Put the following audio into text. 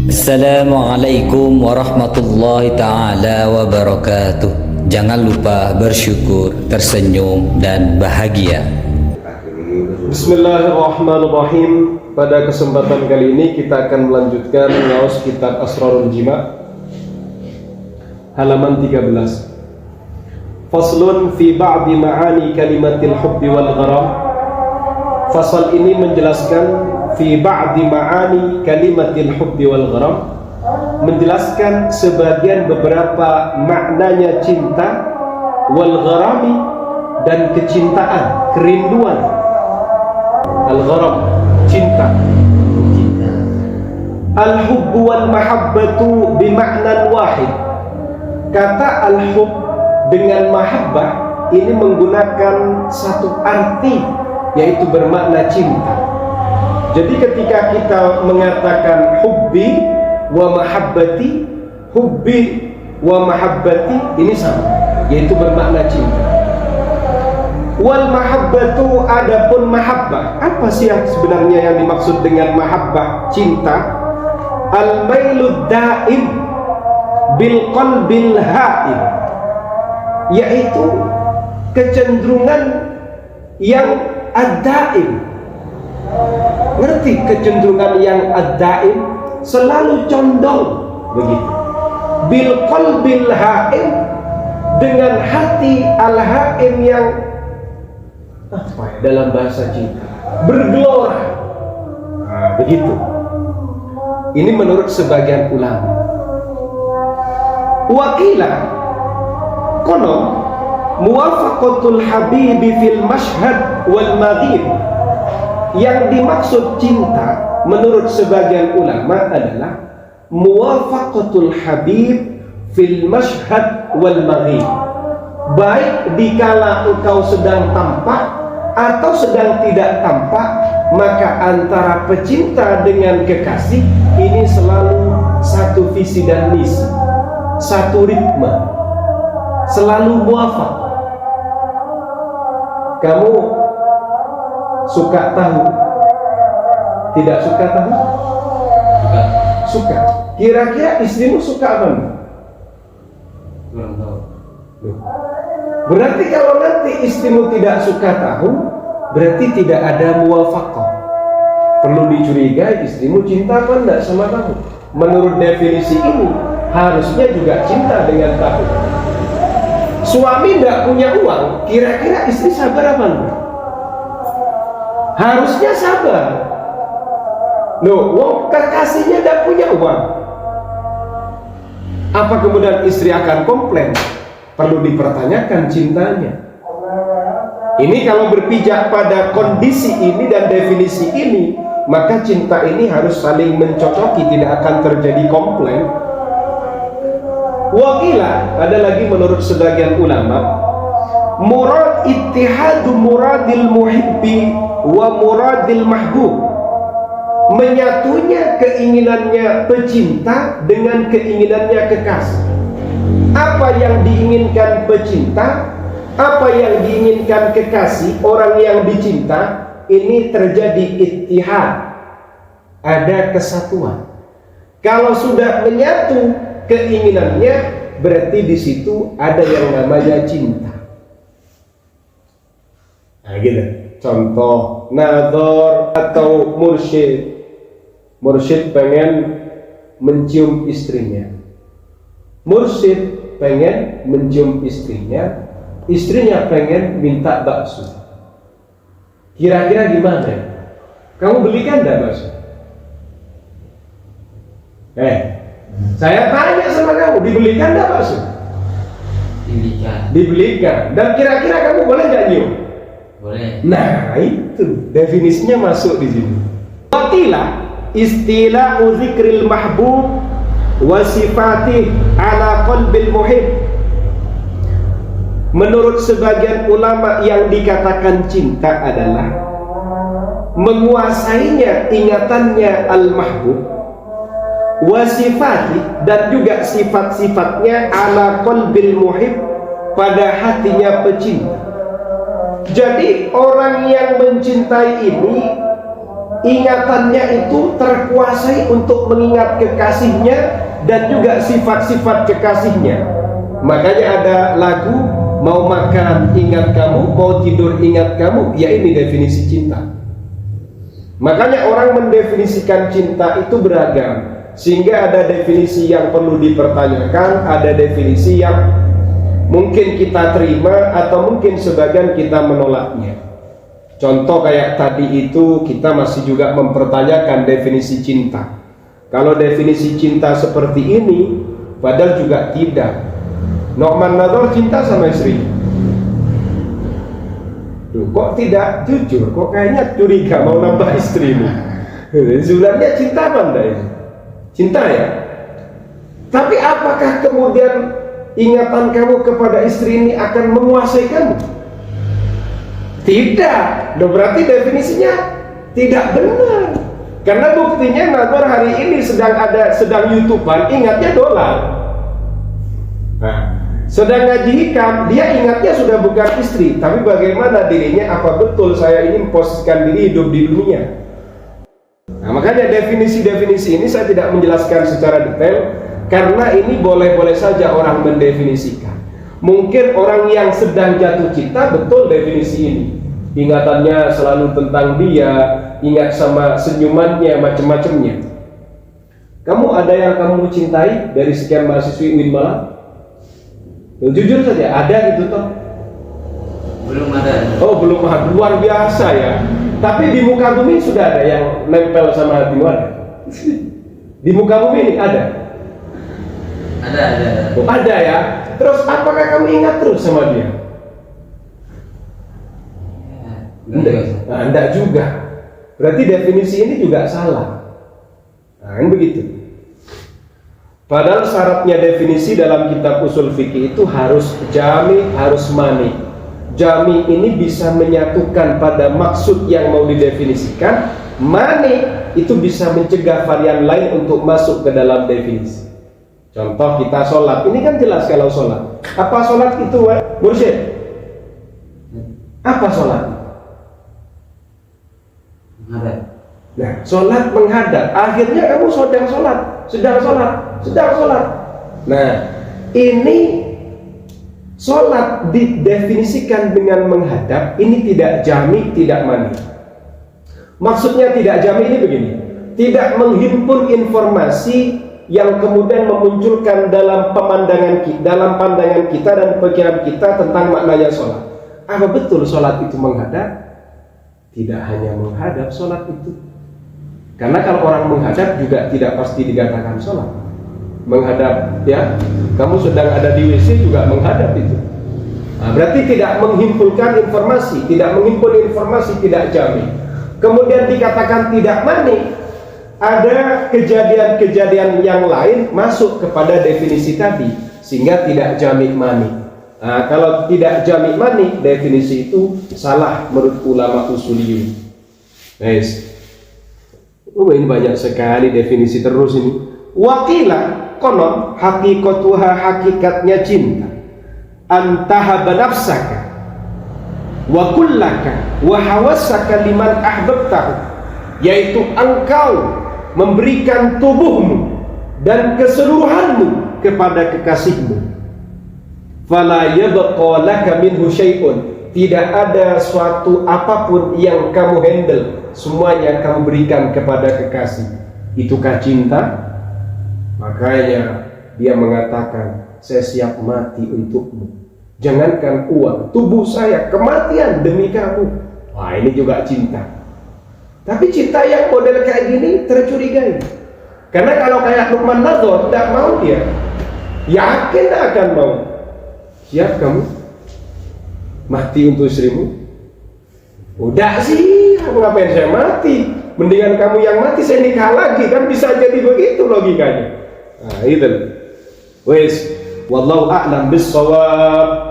Assalamualaikum warahmatullahi ta'ala wabarakatuh. Jangan lupa bersyukur, tersenyum, dan bahagia. Bismillahirrahmanirrahim. Pada kesempatan kali ini kita akan melanjutkan ngaus kitab Asrarul Jima' halaman 13. Faslun fi ba'di ma'ani kalimatil hubbi wal gharam. Fasal ini menjelaskan fi ba'di ma'ani kalimatil hubbi wal gharam, menjelaskan sebagian beberapa maknanya cinta, wal gharami, dan kecintaan, kerinduan. Al gharam, cinta. Al hubbu wal mahabbatu bima'nan wahid. Kata al hubb dengan mahabbah ini menggunakan satu arti, yaitu bermakna cinta. Jadi ketika kita mengatakan hubbi wa mahabbati, hubbi wa mahabbati ini sama, yaitu bermakna cinta. Wal mahabbatu, adapun mahabbah, apa sih yang sebenarnya yang dimaksud dengan mahabbah, cinta? Al mailud daim bil qalbil haim, yaitu kecenderungan yang ad-daim. Ngerti kecenderungan yang ad-daim? Selalu condong begitu. Bil qalbil haim, dengan hati al-haim yang apa ya, dalam bahasa cinta bergelora. Begitu. Ini menurut sebagian ulama. Wakila konon muwafaqatul habibi fil mashhad wal maghib, yang dimaksud cinta menurut sebagian ulama adalah muwafaqatul habib fil mashhad wal maghib, baik dikala engkau sedang tampak atau sedang tidak tampak, maka antara pecinta dengan kekasih ini selalu satu visi dan misi, satu ritme, selalu muafak. Kamu suka tahu? Tidak suka tahu? Suka. Kira-kira istrimu suka apa? Kurang tahu. Berarti kalau nanti istrimu tidak suka tahu, berarti tidak ada muwafaqah. Perlu dicurigai istrimu cinta apa enggak sama kamu. Menurut definisi ini harusnya juga cinta dengan tahu. Suami tidak punya uang, kira-kira istri sabar apa enggak? Harusnya sabar. Loh, kekasihnya tidak punya uang, apa kemudian istri akan komplain? Perlu dipertanyakan cintanya. Ini kalau berpijak pada kondisi ini dan definisi ini, maka cinta ini harus saling mencocoki, tidak akan terjadi komplain. Wakila, ada lagi menurut sebagian ulama, murad ittihadu muradil muhibbi wa muradil mahbub, menyatunya keinginannya pecinta dengan keinginannya kekasih. Apa yang diinginkan pecinta, apa yang diinginkan kekasih, orang yang dicinta, ini terjadi ittihad, ada kesatuan. Kalau sudah menyatu keinginannya, berarti di situ ada yang namanya cinta. Nah, gitu. Contoh nadhar atau mursyid. Mursyid pengen mencium istrinya, mursyid pengen mencium istrinya, istrinya pengen minta bakso. Kira-kira gimana? Kamu belikan enggak bakso? Saya tanya sama kamu, dibelikan enggak bakso? Dibelikan. Dibelikan. Dan kira-kira kamu boleh nggak nyium? Boleh. Nah, itu definisinya masuk di sini. Watilah istila'u zikril mahbub wa sifatih ala qalbil muhib. Menurut sebagian ulama, yang dikatakan cinta adalah menguasainya ingatannya al-mahbub, wa sifatih, dan juga sifat-sifatnya ala qalbil muhib, pada hatinya pecinta. Jadi orang yang mencintai ingatannya itu terkuasai untuk mengingat kekasihnya dan juga sifat-sifat kekasihnya. Makanya ada lagu, mau makan ingat kamu, mau tidur ingat kamu. Ya, ini definisi cinta. Makanya orang mendefinisikan cinta itu beragam, sehingga ada definisi yang perlu dipertanyakan, ada definisi yang mungkin kita terima atau mungkin sebagian kita menolaknya. Contoh kayak tadi itu, kita masih juga mempertanyakan definisi cinta. Kalau definisi cinta seperti ini, padahal juga tidak. Nu'man Nadhr cinta sama istri. Duh, kok tidak jujur? Kok kayaknya curiga mau nambah istri ini? Sebenarnya cinta apa enggak ini? Cinta ya? Tapi apakah kemudian ingatan kamu kepada istri ini akan menguasai kamu? Tidak. Loh, berarti definisinya tidak benar. Karena buktinya Nadhr hari ini sedang YouTuber, ingatnya dolar. Nah, sedang ngaji hikam, dia ingatnya sudah bukan istri, tapi bagaimana dirinya, apa betul saya ini memposisikan diri hidup di dunia. Nah, makanya definisi-definisi ini saya tidak menjelaskan secara detail, karena ini boleh-boleh saja orang mendefinisikan. Mungkin orang yang sedang jatuh cinta betul definisi ini, ingatannya selalu tentang dia, ingat sama senyumannya, macam-macamnya. Kamu ada yang kamu cintai dari sekian mahasiswi UIN Malang? Jujur saja, ada gitu toh? Belum ada. Oh, belum ada. Luar biasa ya. Tapi di muka bumi sudah ada yang nempel sama hatimu, ada? Di muka bumi ini ada? Ada. Oh, ada ya. Terus apakah kamu ingat terus sama dia? Enggak juga. Berarti definisi ini juga salah. Nah, kan begitu. Padahal syaratnya definisi dalam kitab usul fikih itu harus jami, harus mani. Jami ini bisa menyatukan pada maksud yang mau didefinisikan. Mani itu bisa mencegah varian lain untuk masuk ke dalam definisi. Contoh kita sholat, ini kan jelas kalau sholat. Apa sholat itu, Mursyid? Apa sholat? Menghadap. Nah, sholat menghadap. Akhirnya kamu sedang sholat. Nah, ini sholat didefinisikan dengan menghadap. Ini tidak jami, tidak mani. Maksudnya tidak jami ini begini, tidak menghimpun informasi yang kemudian memunculkan dalam pandangan kita dan pikiran kita tentang maknanya sholat. Apa betul sholat itu menghadap? Tidak hanya menghadap sholat itu, karena kalau orang menghadap juga tidak pasti dikatakan sholat. Menghadap, ya, kamu sedang ada di WC juga menghadap itu. Nah, berarti tidak menghimpulkan informasi, tidak menghimpun informasi, tidak jami. Kemudian dikatakan tidak mani, ada kejadian-kejadian yang lain masuk kepada definisi tadi, sehingga tidak jami mani. Nah, kalau tidak jami mani, definisi itu salah menurut ulama usuliyun. Guys, ini banyak sekali definisi terus ini. Wakilah konon hakikatuha, hakikatnya cinta, antahaba nafsaka wa kullaka wa hawasaka liman ahbabtahu, yaitu engkau memberikan tubuhmu dan keseluruhanmu kepada kekasihmu. Fala yabqa laka minhu syai'un, tidak ada suatu apapun yang kamu handle, semuanya kamu berikan kepada kekasih. Itukah cinta? Makanya dia mengatakan, saya siap mati untukmu. Jangankan uang, tubuh saya, kematian demi kamu. Wah, ini juga cinta. Tapi cinta yang model kayak gini tercurigai. Karena kalau kayak Nu'man Nadhr, tidak mau dia, yakin akan mau. Siap kamu mati untuk istrimu? Udah sih, ngapain saya mati? Mendingan kamu yang mati, saya nikah lagi. Kan bisa jadi begitu logikanya. Nah, itu. Wes, wallahu a'lam bis-shawab.